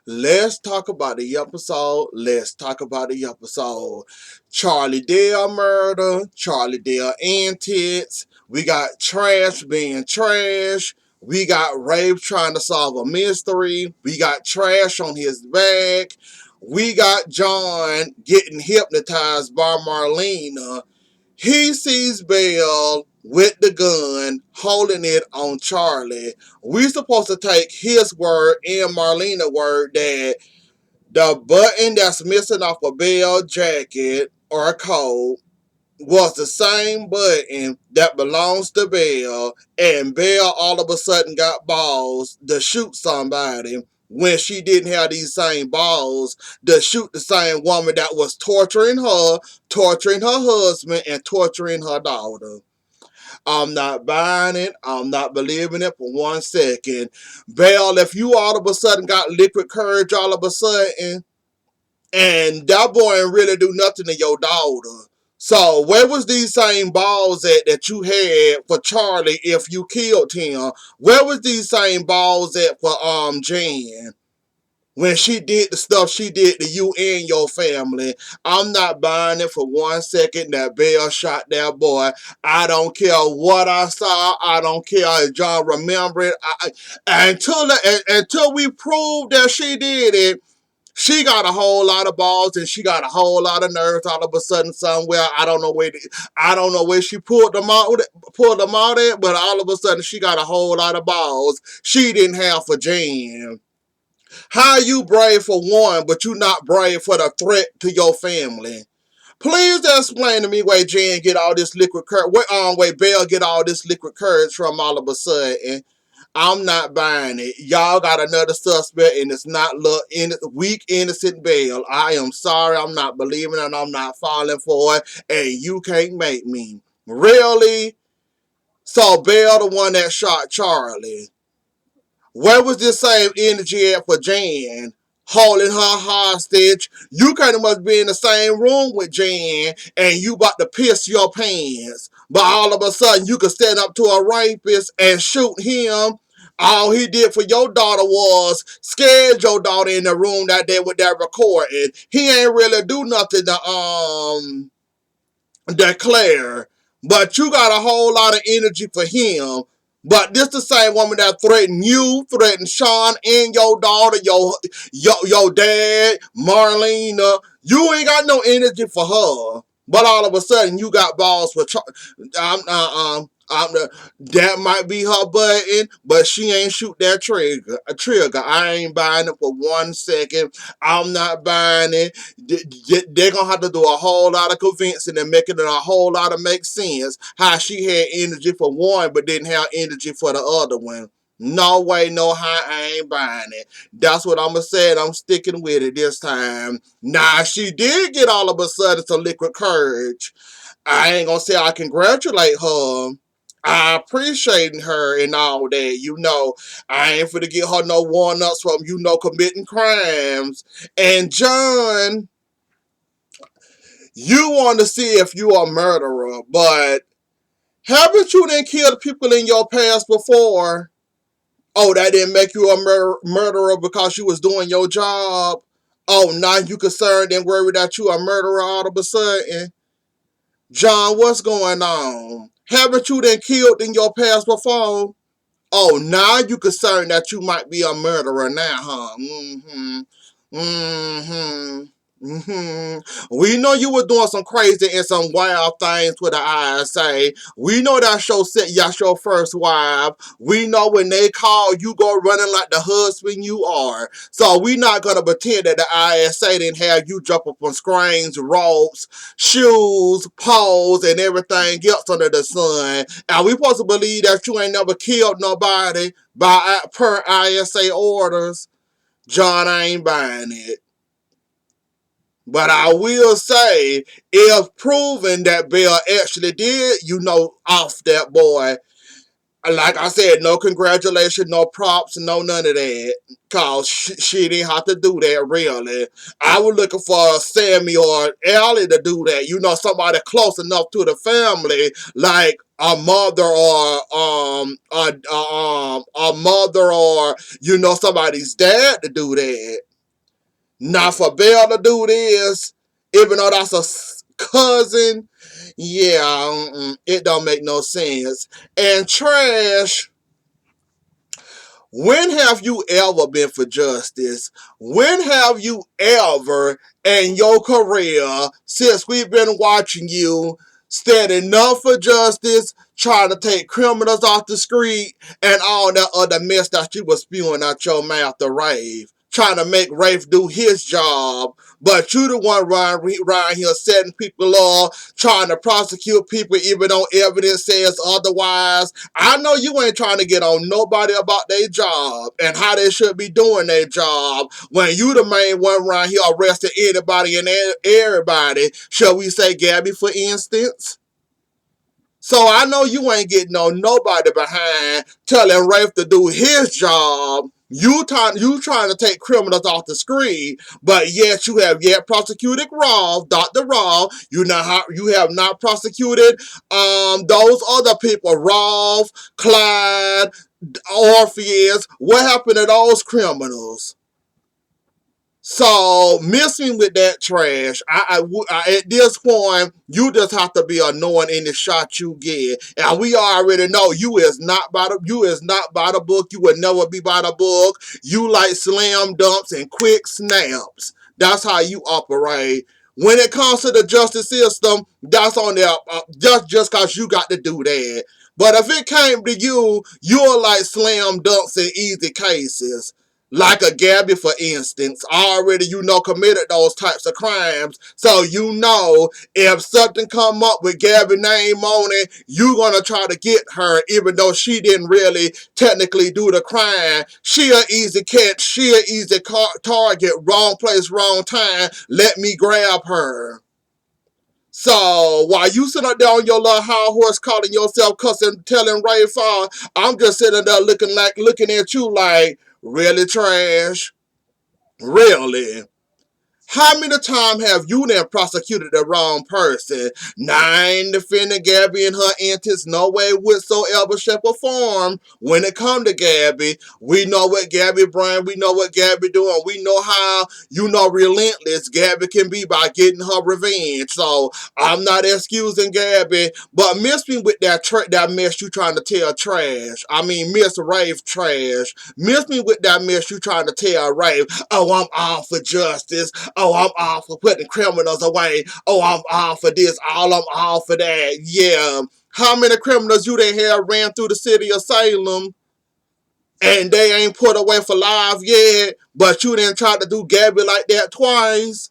Let's talk about the episode. Let's talk about the episode. Charlie Dale murder, Charlie Dale antics. We got Trash being trash. We got Rafe trying to solve a mystery. We got Trash on his back. We got John getting hypnotized by Marlena. He sees Belle with the gun, holding it on Charlie. We supposed to take his word and Marlena's word that the button that's missing off a Belle jacket or coat was the same button that belongs to Belle, and Belle all of a sudden got balls to shoot somebody when she didn't have these same balls to shoot the same woman that was torturing her husband, and torturing her daughter. I'm not buying it. I'm not believing it for 1 second. Belle, if you all of a sudden got liquid courage all of a sudden, and that boy ain't really do nothing to your daughter. So where was these same balls at that you had for Charlie if you killed him? Where was these same balls at for Jan? When she did the stuff she did to you and your family? I'm not buying it for 1 second that Belle shot that boy. I don't care what I saw. I don't care if John remember it. Until we prove that she did it, she got a whole lot of balls and she got a whole lot of nerves all of a sudden somewhere. I don't know where she pulled them out at, but all of a sudden she got a whole lot of balls she didn't have for Jan. How you brave for one, but you not brave for the threat to your family? Please explain to me where Jan get all this liquid courage, where Belle get all this liquid courage from all of a sudden. I'm not buying it. Y'all got another suspect, and it's not weak, innocent Belle. I am sorry. I'm not believing it, and I'm not falling for it, and you can't make me. Really? So Belle the one that shot Charlie. Where was this same energy at for Jan? Holding her hostage. You kind of must be in the same room with Jan and you about to piss your pants. But all of a sudden you could stand up to a rapist and shoot him. All he did for your daughter was scared your daughter in the room that day with that recording. He ain't really do nothing to declare. But you got a whole lot of energy for him. But this the same woman that threatened you, threatened Sean and your daughter, your dad, Marlena. You ain't got no energy for her. But all of a sudden you got balls for that might be her button, but she ain't shoot that trigger. I ain't buying it for 1 second. I'm not buying it. They're gonna have to do a whole lot of convincing and making it a whole lot of make sense how she had energy for one but didn't have energy for the other one. No way, no how, I ain't buying it. That's what I'm gonna say, and I'm sticking with it this time. Nah, she did get all of a sudden some liquid courage. I ain't gonna say I congratulate her. I appreciate her and all that. I ain't finna get her no one-ups from, committing crimes. And John, you want to see if you are a murderer, but haven't you then killed people in your past before? Oh, that didn't make you a murderer because you was doing your job. Oh, now you concerned and worried that you a murderer all of a sudden. John, what's going on? Haven't you then killed in your past before? Oh, now you concerned that you might be a murderer now, huh? Mm-hmm. Mm-hmm. Mm-hmm. We know you were doing some crazy and some wild things with the ISA. We know that's your first wife. We know when they call, you go running like the husband you are. So we not gonna pretend that the ISA didn't have you jump up on screens, ropes, shoes, poles, and everything else under the sun. And we supposed to believe that you ain't never killed nobody per ISA orders. John, I ain't buying it. But I will say, if proven that Bill actually did, off that boy, like I said, no congratulations, no props, no none of that. Cause she didn't have to do that really. I was looking for Sammy or Ellie to do that. Somebody close enough to the family, like a mother or a mother or somebody's dad to do that. Now for Belle to do this, even though that's a cousin, yeah, it don't make no sense. And Trash, when have you ever been for justice? When have you ever in your career, since we've been watching you, standing up for justice, trying to take criminals off the street, and all that other mess that you was spewing out your mouth to Rafe? Trying to make Rafe do his job, but you the one around here setting people off, trying to prosecute people even though evidence says otherwise. I know you ain't trying to get on nobody about their job and how they should be doing their job when you the main one around here arresting anybody and everybody. Shall we say Gabby, for instance? So I know you ain't getting on nobody behind telling Rafe to do his job. You trying to take criminals off the screen, but yet you have yet prosecuted Rolf, Dr. Rolf. You have not prosecuted those other people, Rolf, Clyde, Orpheus. What happened to those criminals? So messing with that Trash, at this point, you just have to be annoying any shot you get, and we already know you is not by the book. You would never be by the book. You like slam dumps and quick snaps. That's how you operate. When it comes to the justice system, that's on there just cause you got to do that. But if it came to you, you're like slam dunks in easy cases. Like a Gabby, for instance, already committed those types of crimes. So if something come up with Gabby's name on it, you gonna try to get her, even though she didn't really technically do the crime. She an easy catch, she an easy target, wrong place, wrong time. Let me grab her. So while you sitting up there on your little high horse, calling yourself cussing, telling Ray Farr, I'm just sitting there looking at you like, really, Trash? Really? How many times have you then prosecuted the wrong person? Now, I ain't defending Gabby and her antics no way whatsoever, shape, or form. When it come to Gabby, we know what Gabby bring. We know what Gabby doing. We know how, relentless Gabby can be by getting her revenge. So, I'm not excusing Gabby, but miss me with that mess you trying to tell Trash. I mean, Miss Rafe Trash. Miss me with that mess you trying to tell Rafe. Oh, I'm all for justice. Oh, I'm all for putting criminals away. Oh, I'm all for this. I'm all for that. Yeah. How many criminals you done have ran through the city of Salem and they ain't put away for life yet, but you didn't try to do Gabby like that twice?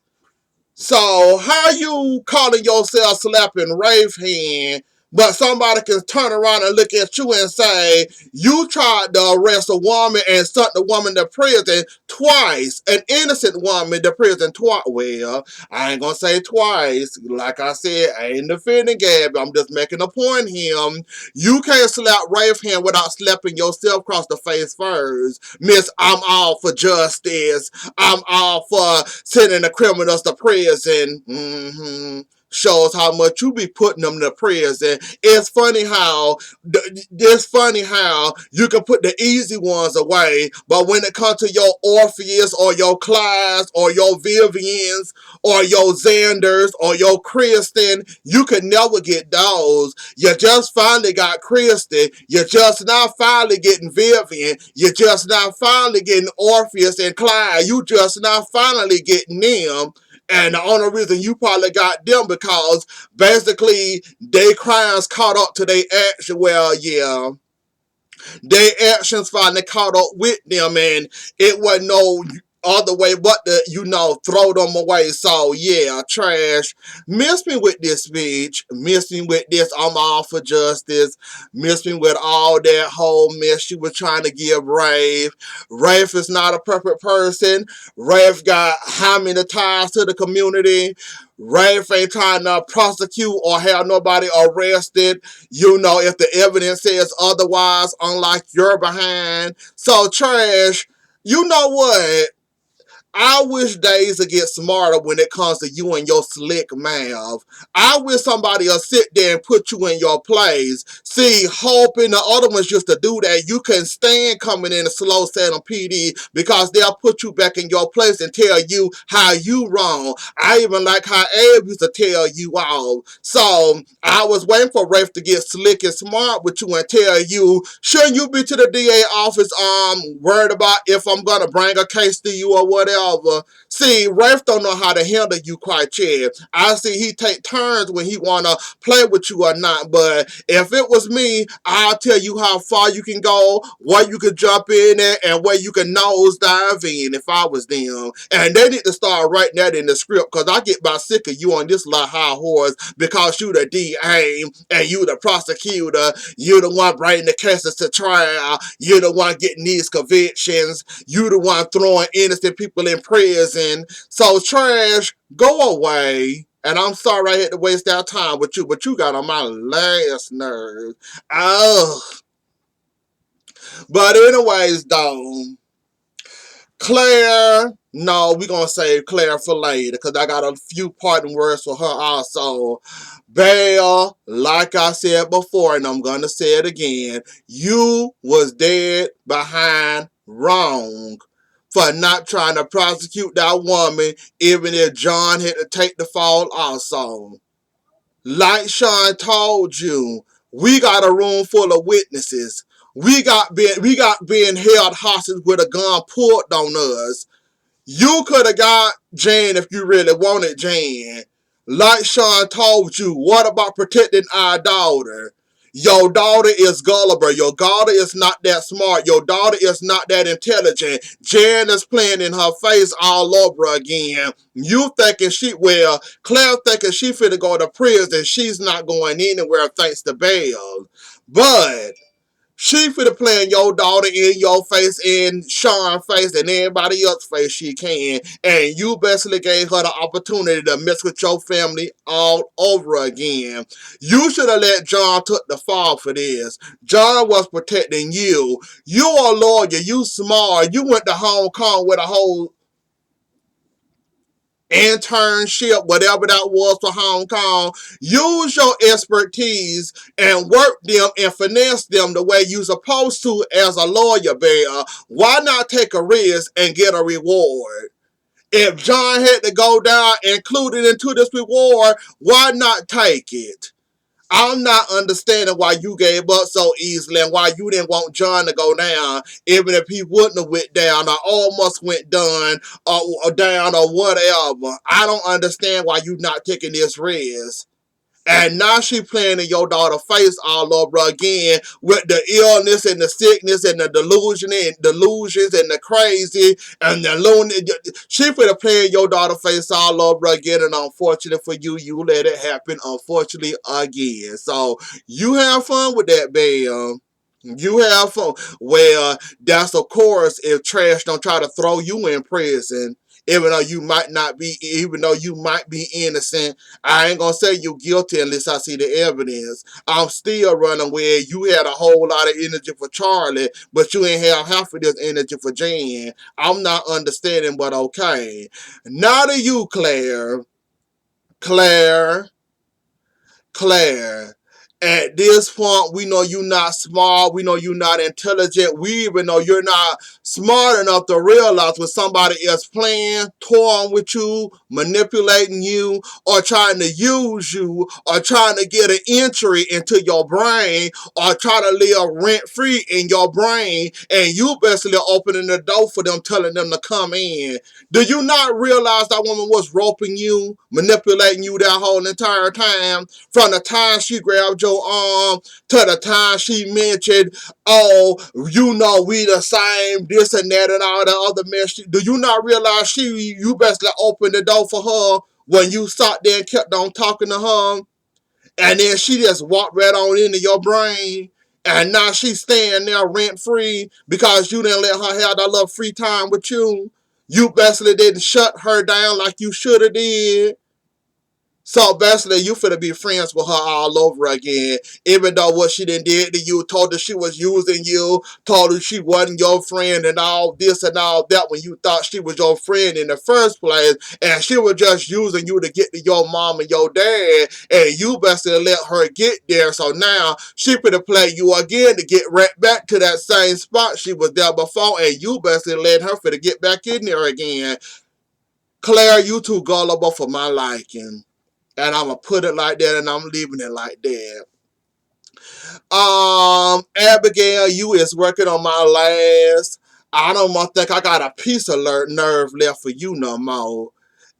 So how you calling yourself slapping Rafe hand, but somebody can turn around and look at you and say, you tried to arrest a woman and sent the woman to prison twice, an innocent woman to prison twice. Well, I ain't gonna say twice. Like I said, I ain't defending Gabby. I'm just making a point here. You can't slap Rafe hand without slapping yourself across the face first. Miss, I'm all for justice. I'm all for sending the criminals to prison. Shows how much you be putting them to prison. It's funny how you can put the easy ones away, but when it comes to your Orpheus or your Clydes or your Vivians or your Xanders or your Kristen, you could never get those. You just finally got Kristen. You're just now finally getting Vivian. You're just now finally getting Orpheus and Clyde. You just now finally getting them. And the only reason you probably got them because basically they crimes caught up to their action. Well, yeah, their actions finally caught up with them, and it wasn't no other way but to, throw them away. So, yeah, Trash. Miss me with this speech. Miss me with this, I'm all for justice. Miss me with all that whole mess you were trying to give Rafe. Rafe is not a perfect person. Rafe got how many ties to the community? Rafe ain't trying to prosecute or have nobody arrested, if the evidence says otherwise, unlike your behind. So, Trash, you know what? I wish days would get smarter when it comes to you and your slick mouth. I wish somebody will sit there and put you in your place. See, Hope and the other ones used to do that. You can stand coming in a slow set on PD because they'll put you back in your place and tell you how you wrong. I even like how Abe used to tell you off. So I was waiting for Rafe to get slick and smart with you and tell you, shouldn't you be to the DA office worried about if I'm gonna bring a case to you or whatever? See, Rafe don't know how to handle you quite yet. I see he take turns when he wanna play with you or not, but if it was me, I'll tell you how far you can go, where you can jump in at, and where you can nose dive in if I was them. And they need to start writing that in the script, because I get about sick of you on this little high horse because you the DA and you the prosecutor, you the one bringing the cases to trial, you the one getting these convictions, you the one throwing innocent people in prison. So Trash, go away. And I'm sorry I had to waste our time with you, but you got on my last nerve. Oh. But anyways, though, Claire, no, we're going to save Claire for later because I got a few parting words for her also. Belle, like I said before, and I'm going to say it again, you was dead behind wrong for not trying to prosecute that woman, even if John had to take the fall also. Like Sean told you, we got a room full of witnesses. We got being held hostage with a gun pulled on us. You could have got Jan if you really wanted Jan. Like Sean told you, what about protecting our daughter? Your daughter is gullible. Your daughter is not that smart. Your daughter is not that intelligent. Jan is playing in her face all over again. You thinking Claire thinking she finna go to prison. She's not going anywhere thanks to Belle. But she finna play in your daughter in your face, in Sean's face, and everybody else's face she can. And you basically gave her the opportunity to mess with your family all over again. You should have let John took the fall for this. John was protecting you. You a lawyer. You smart. You went to Hong Kong with a whole internship, whatever that was for Hong Kong. Use your expertise and work them and finesse them the way you're supposed to as a lawyer, Bear. Why not take a risk and get a reward? If John had to go down included into this reward, why not take it? I'm not understanding why you gave up so easily and why you didn't want John to go down, even if he wouldn't have went down or almost went down or whatever. I don't understand why you not taking this risk. And now she playing in your daughter's face all over again with the illness and the sickness and the delusions and the crazy and the loony. She finna play in your daughter's face all over again, and unfortunately for you, you let it happen, unfortunately, again. So you have fun with that, Bam. You have fun. Well, that's of course if Trash don't try to throw you in prison, even though you might not be, even though you might be innocent. I ain't gonna say you guilty unless I see the evidence. I'm still running where you had a whole lot of energy for Charlie, but you ain't have half of this energy for Jan. I'm not understanding, but okay. Now to you, Claire. Claire. Claire. At this point, we know you're not smart. We know you're not intelligent. We even know you're not smart enough to realize when somebody is playing, toying with you, manipulating you, or trying to use you, or trying to get an entry into your brain, or try to live rent-free in your brain, and you basically opening the door for them, telling them to come in. Do you not realize that woman was roping you, manipulating you that whole entire time? From the time she grabbed your arm to the time she mentioned, oh, you know, we the same, this and that and all the other mess. Do you not realize you basically opened the door for her when you sat there and kept on talking to her? And then she just walked right on into your brain. And now she's staying there rent-free because you didn't let her have that little free time with you. You basically didn't shut her down like you should have did. So basically, you finna be friends with her all over again. Even though what she done did to you, told her she was using you, told her she wasn't your friend and all this and all that when you thought she was your friend in the first place. And she was just using you to get to your mom and your dad. And you basically let her get there. So now she finna play you again to get right back to that same spot she was there before. And you basically let her finna get back in there again. Claire, you too gullible for my liking. And I'm gonna put it like that, and I'm leaving it like that. Abigail, you is working on my last. I don't think I got a piece of nerve left for you no more.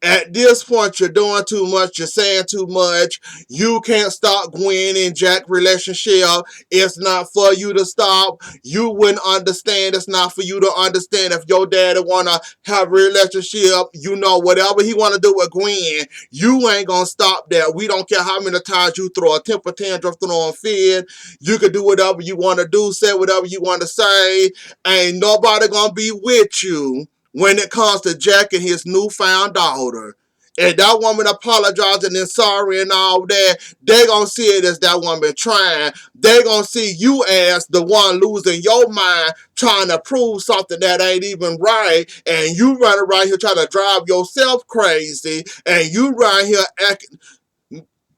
At this point, you're doing too much. You're saying too much. You can't stop Gwen and Jack relationship. It's not for you to stop. You wouldn't understand. It's not for you to understand. If your daddy want to have a relationship, you know, whatever he want to do with Gwen, you ain't going to stop that. We don't care how many times you throw a temper tantrum, throw a fit. You can do whatever you want to do, say whatever you want to say. Ain't nobody going to be with you when it comes to Jack and his newfound daughter. And that woman apologizing and sorry and all that, they gonna see it as that woman trying. They gonna see you as the one losing your mind, trying to prove something that ain't even right. And you running around here trying to drive yourself crazy. And you right here acting.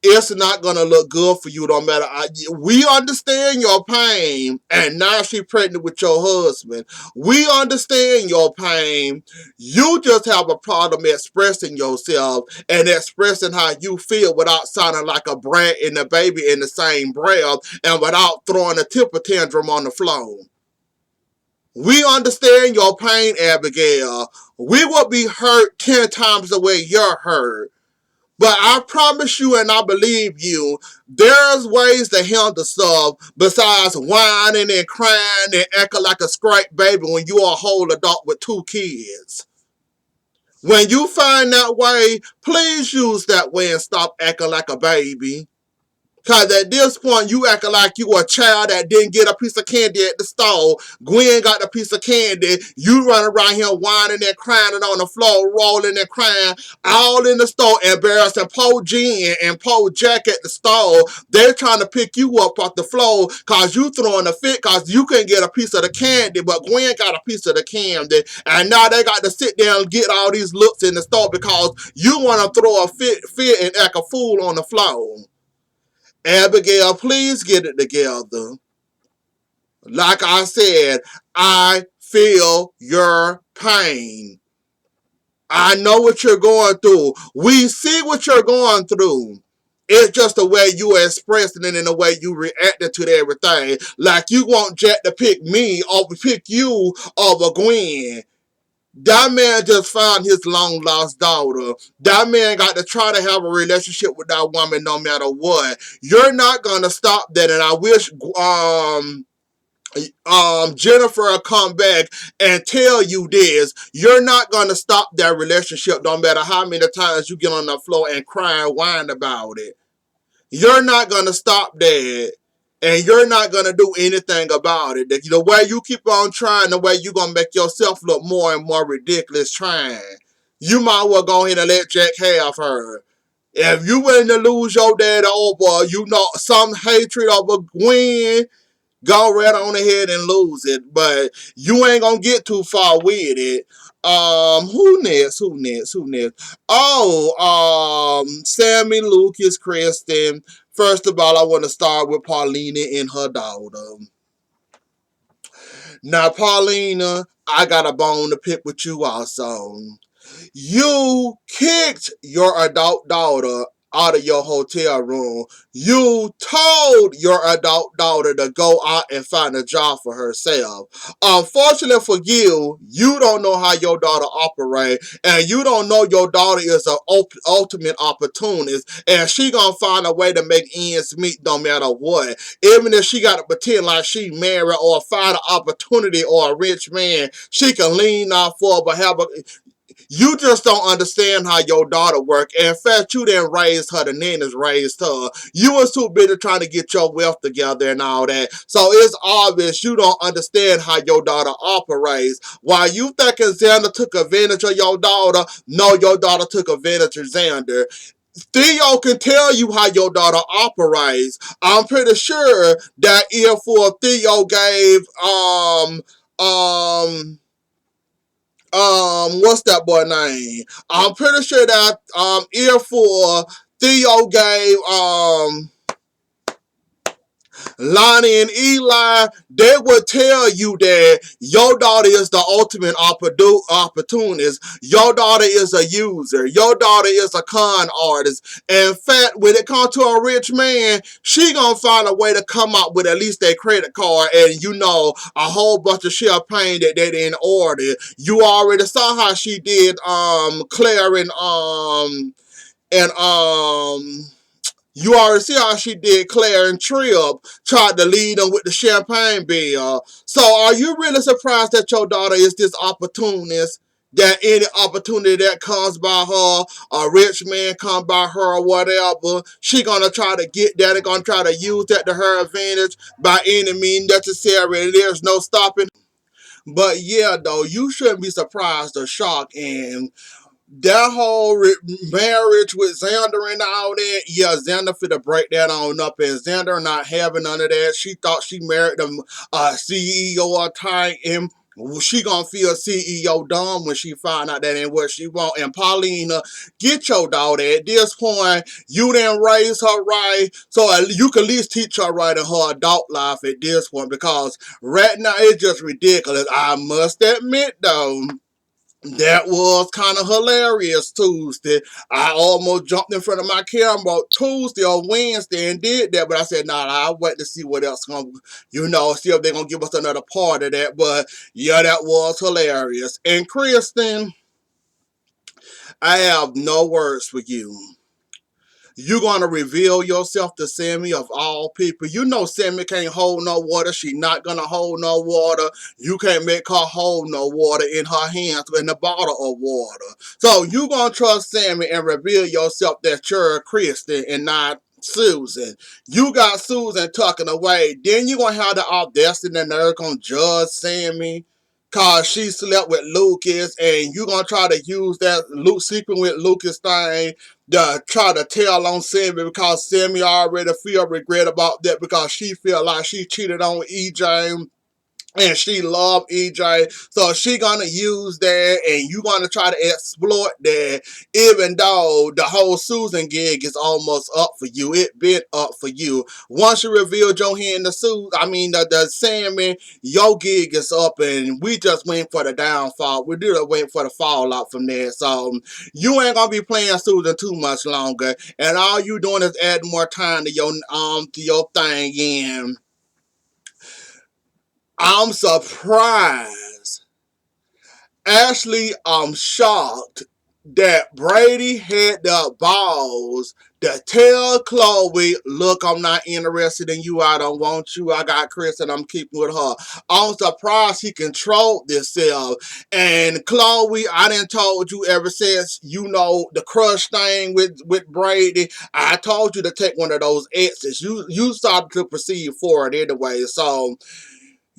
It's not gonna look good for you, no matter. We understand your pain, and now she pregnant with your husband. We understand your pain. You just have a problem expressing yourself and expressing how you feel without sounding like a brat and a baby in the same breath, and without throwing a temper tantrum on the floor. We understand your pain, Abigail. We will be hurt 10 times the way you're hurt. But I promise you and I believe you, there's ways to handle stuff besides whining and crying and acting like a scrap baby when you're a whole adult with 2 kids. When you find that way, please use that way and stop acting like a baby. Because at this point, you acting like you a child that didn't get a piece of candy at the store. Gwen got a piece of candy. You run around here whining and crying and on the floor, rolling and crying, all in the store, embarrassing poor Jen and poor Jack at the store. They're trying to pick you up off the floor because you throwing a fit because you can get a piece of the candy, but Gwen got a piece of the candy. And now they got to sit down and get all these looks in the store because you want to throw a fit and act a fool on the floor. Abigail, please get it together. Like I said, I feel your pain. I know what you're going through. We see what you're going through. It's just the way you are expressing it and the way you reacted to everything. Like you want Jack to pick me or pick you over Gwen. That man just found his long lost daughter. That man got to try to have a relationship with that woman no matter what. You're not gonna stop that, and I wish Jennifer will come back and tell you this. You're not gonna stop that relationship no matter how many times you get on the floor and cry and whine about it. You're not going to stop that. And you're not going to do anything about it. The way you keep on trying, the way you're going to make yourself look more and more ridiculous trying. You might well go ahead and let Jack have her. If you willing to lose your dad over, you know, some hatred over Gwen, go right on ahead and lose it. But you ain't gonna get too far with it. Who next? Who next? Who next? Oh, Sammy, Lucas, Kristen. First of all, I want to start with Paulina and her daughter. Now, Paulina, I got a bone to pick with you also. You kicked your adult daughter out of your hotel room. You told your adult daughter to go out and find a job for herself. Unfortunately for you, you don't know how your daughter operates, and you don't know your daughter is an ultimate opportunist, and she gonna find a way to make ends meet no matter what. Even if she gotta pretend like she married or find an opportunity or a rich man, she can lean off for, but have a. You just don't understand how your daughter work. And in fact, you didn't raise her. The nannies raised her. You was too busy trying to get your wealth together and all that. So it's obvious you don't understand how your daughter operates. While you thinking Xander took advantage of your daughter, no, your daughter took advantage of Xander. Theo can tell you how your daughter operates. I'm pretty sure that if for Theo gave what's that boy name? I'm pretty sure that if for Theo gave Lonnie and Eli, they would tell you that your daughter is the ultimate opportunist. Your daughter is a user. Your daughter is a con artist. In fact, when it comes to a rich man, she gonna find a way to come up with at least their credit card and a whole bunch of champagne that they didn't order. You already saw how she did Claire and you already see how she did Claire and Tripp, tried to lead them with the champagne bill. So are you really surprised that your daughter is this opportunist? That any opportunity that comes by her, a rich man come by her or whatever, she gonna try to get that and gonna try to use that to her advantage by any means necessary. There's no stopping. But yeah, though, you shouldn't be surprised or shocked. And that whole marriage with Xander and all that, yeah, Xander finna break that on up, and Xander not having none of that. She thought she married a CEO type, and she gonna feel CEO dumb when she find out that ain't what she want. And Paulina, get your daughter. At this point, you didn't raise her right, so you can at least teach her right in her adult life at this point, because right now it's just ridiculous. I must admit, though, that was kind of hilarious Tuesday. I almost jumped in front of my camera Tuesday or Wednesday and did that, but I said, nah, I'll wait to see what else gonna, see if they're gonna give us another part of that. But yeah, that was hilarious. And Kristen, I have no words for you. You're going to reveal yourself to Sammy of all people. You know Sammy can't hold no water. She not going to hold no water. You can't make her hold no water in her hands in a bottle of water. So you going to trust Sammy and reveal yourself that you're a Christian and not Susan. You got Susan tucking away. Then you going to have the audacity and nerve going to judge Sammy cause she slept with Lucas, and you gonna try to use that Luke sleeping with Lucas thing to try to tell on Sammy, because Sammy already feel regret about that because she feel like she cheated on EJ and she loved EJ, so she gonna use that, and you gonna try to exploit that, even though the whole Susan gig is almost up for you. It been up for you. Once you revealed your hand to Susan, the Sammy, your gig is up, and we just waiting for the downfall. We just waiting for the fallout from there. So you ain't gonna be playing Susan too much longer, and all you doing is adding more time to your thing. And I'm surprised. Actually, I'm shocked that Brady had the balls to tell Chloe, look, I'm not interested in you. I don't want you. I got Chris and I'm keeping with her. I'm surprised he controlled this self. And Chloe, I done told you ever since, the crush thing with Brady, I told you to take one of those exits. You started to proceed forward anyway. So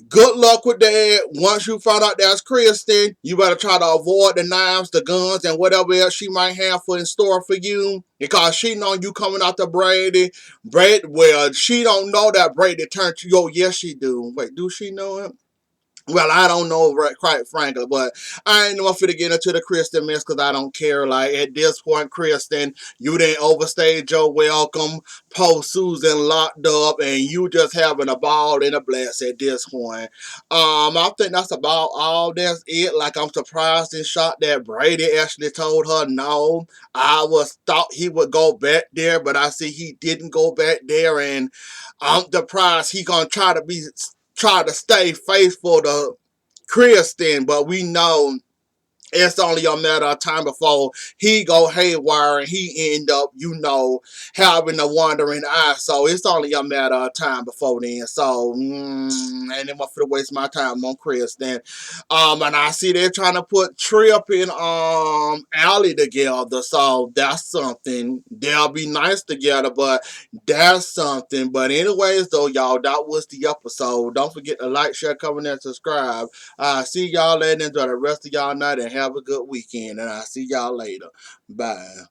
good luck with that. Once you find out that's Kristen, you better try to avoid the knives, the guns, and whatever else she might have in store for you. Because she know you coming out to Brady. Well, she don't know that Brady turned you. Oh, yes, she do. Wait, do she know it? Well, I don't know, quite frankly, but I ain't no fit to get into the Kristen mess because I don't care. Like, at this point, Kristen, you didn't overstay your welcome, post Susan locked up, and you just having a ball and a blast at this point. I think that's about all. That's it. Like, I'm surprised and shocked that Brady actually told her no. I thought he would go back there, but I see he didn't go back there, and I'm surprised he gonna try to stay faithful to Kristen, but we know it's only a matter of time before he go haywire and he end up, having a wandering eye. So it's only a matter of time before then. So, ain't no more for to waste my time on Kristen. And I see they're trying to put Tripp and Allie together. So that's something. They'll be nice together, but that's something. But anyways, though, y'all, that was the episode. Don't forget to like, share, comment, and subscribe. See y'all later. Enjoy the rest of y'all night and have a good weekend. And I'll see y'all later. Bye.